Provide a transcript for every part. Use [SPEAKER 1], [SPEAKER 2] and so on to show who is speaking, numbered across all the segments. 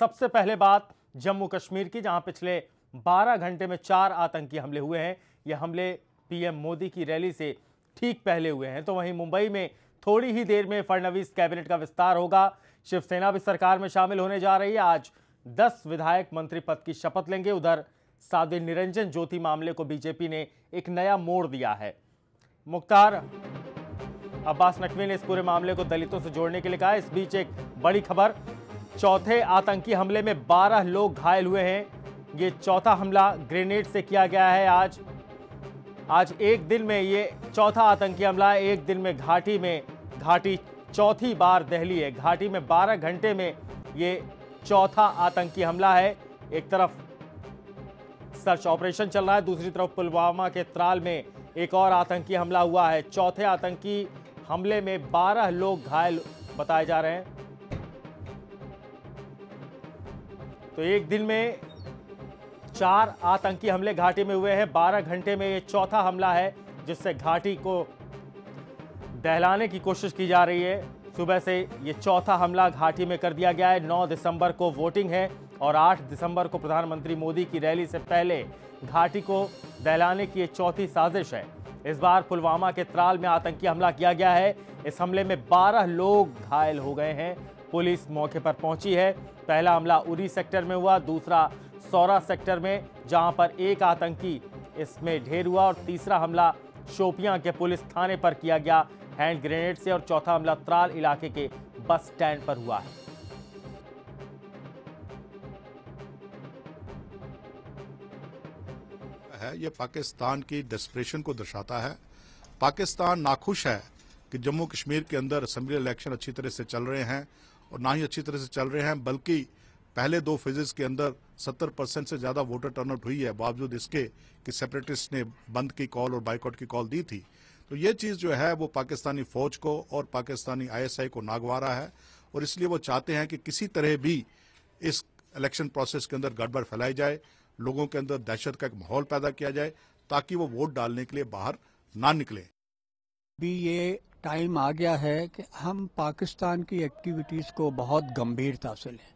[SPEAKER 1] सबसे पहले बात जम्मू कश्मीर की, जहां पिछले 12 घंटे में 4 आतंकी हमले हुए हैं। ये हमले पीएम मोदी की रैली से ठीक पहले हुए हैं। तो वहीं मुंबई में थोड़ी ही देर में फडणवीस कैबिनेट का विस्तार होगा। शिवसेना भी सरकार में शामिल होने जा रही है। आज 10 विधायक मंत्री पद की शपथ लेंगे। उधर साध्वी निरंजन ज्योति मामले को बीजेपी ने एक नया मोड़ दिया है। मुख्तार अब्बास नकवी ने इस पूरे मामले को दलितों से जोड़ने के लिए कहा। इस बीच एक बड़ी खबर, चौथे आतंकी हमले में 12 लोग घायल हुए हैं। ये चौथा हमला ग्रेनेड से किया गया है। आज एक दिन में ये चौथा आतंकी हमला है। एक दिन में घाटी चौथी बार दहली है। घाटी में 12 घंटे में ये चौथा आतंकी हमला है। एक तरफ सर्च ऑपरेशन चल रहा है, दूसरी तरफ पुलवामा के त्राल में एक और आतंकी हमला हुआ है। चौथे आतंकी हमले में 12 लोग घायल बताए जा रहे हैं। तो एक दिन में 4 आतंकी हमले घाटी में हुए हैं। 12 घंटे में ये चौथा हमला है, जिससे घाटी को दहलाने की कोशिश की जा रही है। सुबह से ये चौथा हमला घाटी में कर दिया गया है। 9 दिसंबर को वोटिंग है और 8 दिसंबर को प्रधानमंत्री मोदी की रैली से पहले घाटी को दहलाने की ये चौथी साजिश है। इस बार पुलवामा के त्राल में आतंकी हमला किया गया है। इस हमले में 12 लोग घायल हो गए हैं। पुलिस मौके पर पहुंची है। पहला हमला उरी सेक्टर में हुआ, दूसरा सौरा सेक्टर में, जहां पर एक आतंकी इसमें ढेर हुआ, और तीसरा हमला शोपियां के पुलिस थाने पर किया गया हैंड ग्रेनेड से, और चौथा हमला त्राल इलाके के बस स्टैंड पर हुआ
[SPEAKER 2] है। ये पाकिस्तान की डेस्परेशन को दर्शाता है। पाकिस्तान नाखुश है कि जम्मू कश्मीर के अंदर असेंबली इलेक्शन अच्छी तरह से चल रहे हैं, और ना ही अच्छी तरह से चल रहे हैं, बल्कि पहले 2 फेजेस के अंदर 70% से ज्यादा वोटर टर्नआउट हुई है, बावजूद इसके कि सेपरेटिस्ट ने बंद की कॉल और बाइकआउट की कॉल दी थी। तो ये चीज जो है वो पाकिस्तानी फौज को और पाकिस्तानी ISI को नागवारा है, और इसलिए वो चाहते हैं कि किसी तरह भी इस इलेक्शन प्रोसेस के अंदर गड़बड़ फैलाई जाए, लोगों के अंदर दहशत का एक माहौल पैदा किया जाए, ताकि वो वोट डालने के लिए बाहर ना निकले।
[SPEAKER 3] भी ये टाइम आ गया है कि हम पाकिस्तान की एक्टिविटीज़ को बहुत गंभीरता से लें।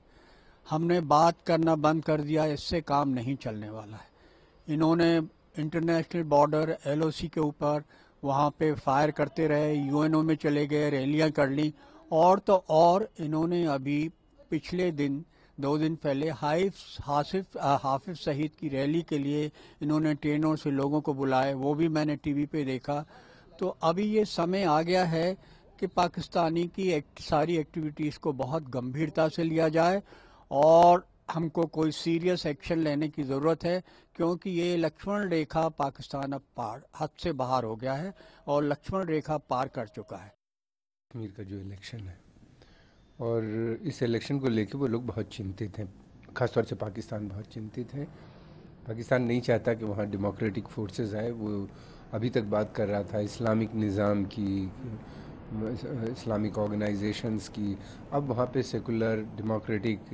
[SPEAKER 3] हमने बात करना बंद कर दिया, इससे काम नहीं चलने वाला है। इन्होंने इंटरनेशनल बॉर्डर LOC के ऊपर वहाँ पे फायर करते रहे, UNO में चले गए, रैलियाँ कर ली, और तो और इन्होंने अभी पिछले दिन 2 दिन पहले हाफिज सईद की रैली के लिए इन्होंने ट्रेनों से लोगों को बुलाए, वो भी मैंने TV पे देखा। तो अभी ये समय आ गया है कि पाकिस्तानी की सारी एक्टिविटीज़ को बहुत गंभीरता से लिया जाए, और हमको कोई सीरियस एक्शन लेने की ज़रूरत है, क्योंकि ये लक्ष्मण रेखा पाकिस्तान अब हद से बाहर हो गया है और लक्ष्मण रेखा पार कर चुका है।
[SPEAKER 4] कश्मीर का जो इलेक्शन है, और इस इलेक्शन को लेकर वो लोग बहुत चिंतित हैं, ख़ासतौर से पाकिस्तान बहुत चिंतित है। पाकिस्तान नहीं चाहता कि वहाँ डेमोक्रेटिक फोर्सेस आए। वो अभी तक बात कर रहा था इस्लामिक निज़ाम की, इस्लामिक ऑर्गेनाइजेशंस की। अब वहाँ पे सेकुलर डेमोक्रेटिक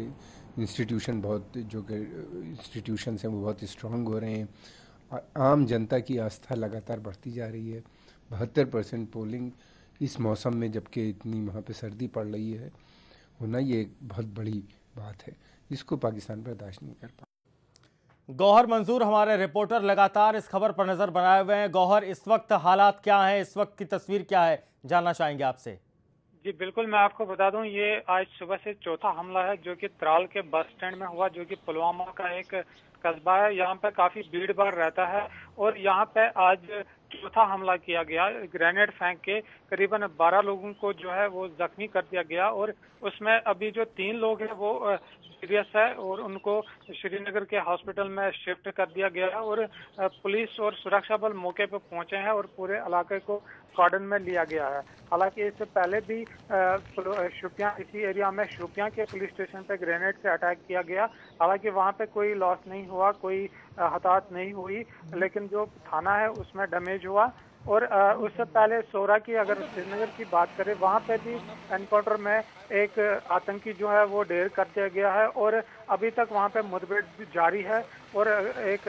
[SPEAKER 4] इंस्टीट्यूशन जो कि इंस्टीट्यूशंस हैं वो बहुत स्ट्रांग हो रहे हैं। आम जनता की आस्था लगातार बढ़ती जा रही है। 72% पोलिंग इस मौसम में, जबकि इतनी वहाँ पे सर्दी पड़ रही है, होना ये एक बहुत बड़ी बात है, जिसको पाकिस्तान बर्दाश्त नहीं कर पा।
[SPEAKER 1] गौहर मंजूर हमारे रिपोर्टर लगातार इस खबर पर नजर बनाए हुए हैं। गौहर, इस वक्त हालात क्या हैं, इस वक्त की तस्वीर क्या है, जानना चाहेंगे आपसे।
[SPEAKER 5] जी बिल्कुल, मैं आपको बता दूं, ये आज सुबह से चौथा हमला है जो कि त्राल के बस स्टैंड में हुआ, जो कि पुलवामा का एक कस्बा है। यहाँ पे काफी भीड़ भाड़ रहता है, और यहाँ पे आज चौथा हमला किया गया। ग्रेनेड फेंक के करीबन 12 लोगों को जो है वो जख्मी कर दिया गया, और उसमें अभी जो 3 लोग हैं वो सीरियस है, और उनको श्रीनगर के हॉस्पिटल में शिफ्ट कर दिया गया है। और पुलिस और सुरक्षा बल मौके पर पहुंचे हैं और पूरे इलाके को कॉर्डन में लिया गया है। हालांकि इससे पहले भी शोपियां, इसी एरिया में शोपियां के पुलिस स्टेशन पे ग्रेनेड से अटैक किया गया। हालांकि वहां पे कोई लॉस नहीं हुआ, कोई हताहत नहीं हुई, लेकिन जो थाना है उसमें डैमेज हुआ। और उससे पहले सोरा की अगर श्रीनगर की बात करें, वहाँ पे भी एनकाउंटर में एक आतंकी जो है वो ढेर कर दिया गया है और अभी तक वहाँ पे मुठभेड़ जारी है और एक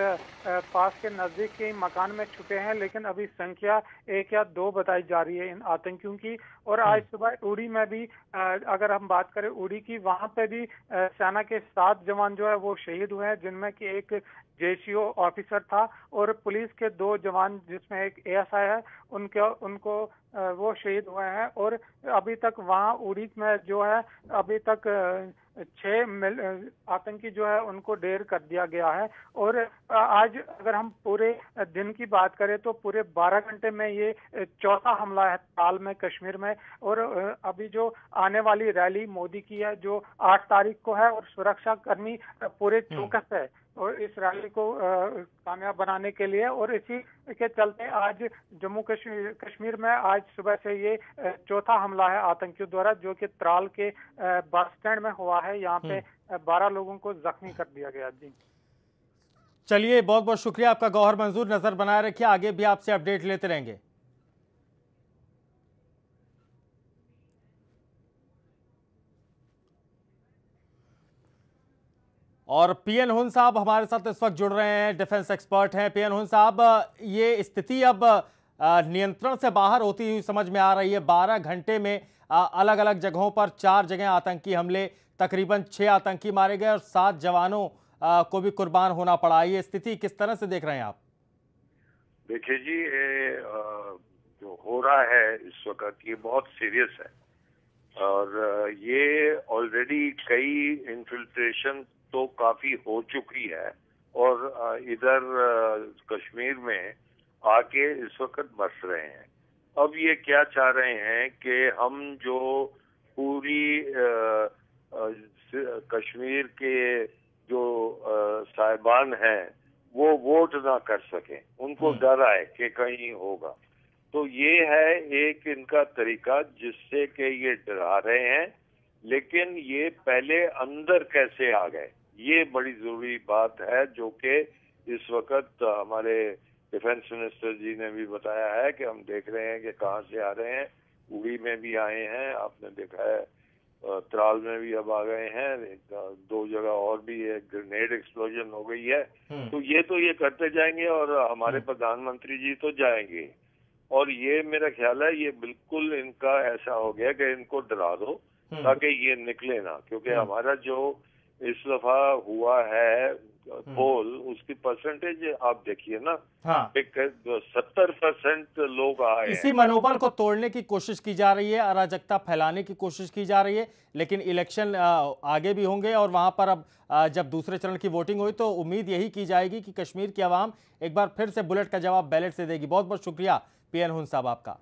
[SPEAKER 5] पास के नजदीक के मकान में छुपे हैं, लेकिन अभी संख्या 1 या 2 बताई जा रही है इन आतंकियों की। और आज सुबह उड़ी में भी अगर हम बात करें उड़ी की, वहाँ पे भी सेना के 7 जवान जो है वो शहीद हुए हैं, जिनमें कि एक जेसीओ ऑफिसर था और पुलिस के 2 जवान जिसमें एक एएसआई है उनको वो शहीद हुए हैं। और अभी तक वहाँ उड़ी में जो है अभी तक 6 आतंकी जो है उनको ढेर कर दिया गया है। और आज अगर हम पूरे दिन की बात करें तो पूरे 12 घंटे में ये चौथा हमला है त्राल में, कश्मीर में। और अभी जो आने वाली रैली मोदी की है जो 8 तारीख को है और सुरक्षा कर्मी पूरे चौकस है और इस रैली को कामयाब बनाने के लिए। और इसी के चलते आज जम्मू कश्मीर में आज सुबह से ये चौथा हमला है आतंकियों द्वारा, जो कि त्राल के बस स्टैंड में हुआ है। यहाँ पे 12 लोगों को जख्मी कर दिया गया। जी
[SPEAKER 1] चलिए, बहुत बहुत शुक्रिया आपका गौहर मंजूर। नजर बनाए रखिए, आगे भी आपसे अपडेट लेते रहेंगे। और पीएन हुन साहब हमारे साथ इस वक्त जुड़ रहे हैं, डिफेंस एक्सपर्ट हैं। पीएन हुन साहब, ये स्थिति अब नियंत्रण से बाहर होती हुई समझ में आ रही है। 12 घंटे में अलग अलग जगहों पर 4 जगह आतंकी हमले, तकरीबन 6 आतंकी मारे गए और 7 जवानों को भी कुर्बान होना पड़ा। ये स्थिति किस तरह से देख रहे हैं आप?
[SPEAKER 6] देखिए जी, जो हो रहा है इस वक्त ये बहुत सीरियस है और ये ऑलरेडी कई इन्फिल्ट्रेशन तो काफी हो चुकी है और इधर कश्मीर में आके इस वक्त बस रहे हैं। अब ये क्या चाह रहे हैं कि हम जो पूरी कश्मीर के जो साहिबान हैं वो वोट ना कर सकें, उनको डर आए कि कहीं होगा। तो ये है एक इनका तरीका जिससे कि ये डरा रहे हैं, लेकिन ये पहले अंदर कैसे आ गए, ये बड़ी जरूरी बात है, जो कि इस वक्त हमारे डिफेंस मिनिस्टर जी ने भी बताया है कि हम देख रहे हैं कि कहाँ से आ रहे हैं। उड़ी में भी आए हैं, आपने देखा है, त्राल में भी अब आ गए हैं, 2 जगह और भी एक ग्रेनेड एक्सप्लोजन हो गई है। तो ये करते जाएंगे और हमारे प्रधानमंत्री जी तो जाएंगे। और ये मेरा ख्याल है ये बिल्कुल इनका ऐसा हो गया कि इनको डरा दो ताकि ये निकले ना, क्योंकि हमारा जो इस दफा हुआ है पोल, उसकी परसेंटेज आप देखिए ना। हाँ। 70% लोग आए।
[SPEAKER 1] इसी मनोबल को तोड़ने की कोशिश की जा रही है, अराजकता फैलाने की कोशिश की जा रही है। लेकिन इलेक्शन आगे भी होंगे और वहां पर अब जब दूसरे चरण की वोटिंग हुई तो उम्मीद यही की जाएगी कि कश्मीर की आवाम एक बार फिर से बुलेट का जवाब बैलेट से देगी। बहुत बहुत शुक्रिया पीएन हुन साहब आपका।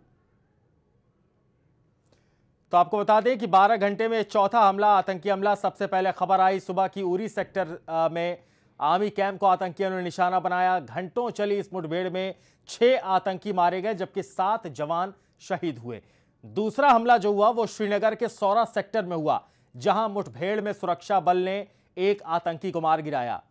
[SPEAKER 1] तो आपको बता दें कि 12 घंटे में चौथा हमला, आतंकी हमला। सबसे पहले खबर आई सुबह की, उरी सेक्टर में आर्मी कैंप को आतंकियों ने निशाना बनाया। घंटों चली इस मुठभेड़ में 6 आतंकी मारे गए जबकि 7 जवान शहीद हुए। दूसरा हमला जो हुआ वो श्रीनगर के सौरा सेक्टर में हुआ, जहां मुठभेड़ में सुरक्षा बल ने एक आतंकी को मार गिराया।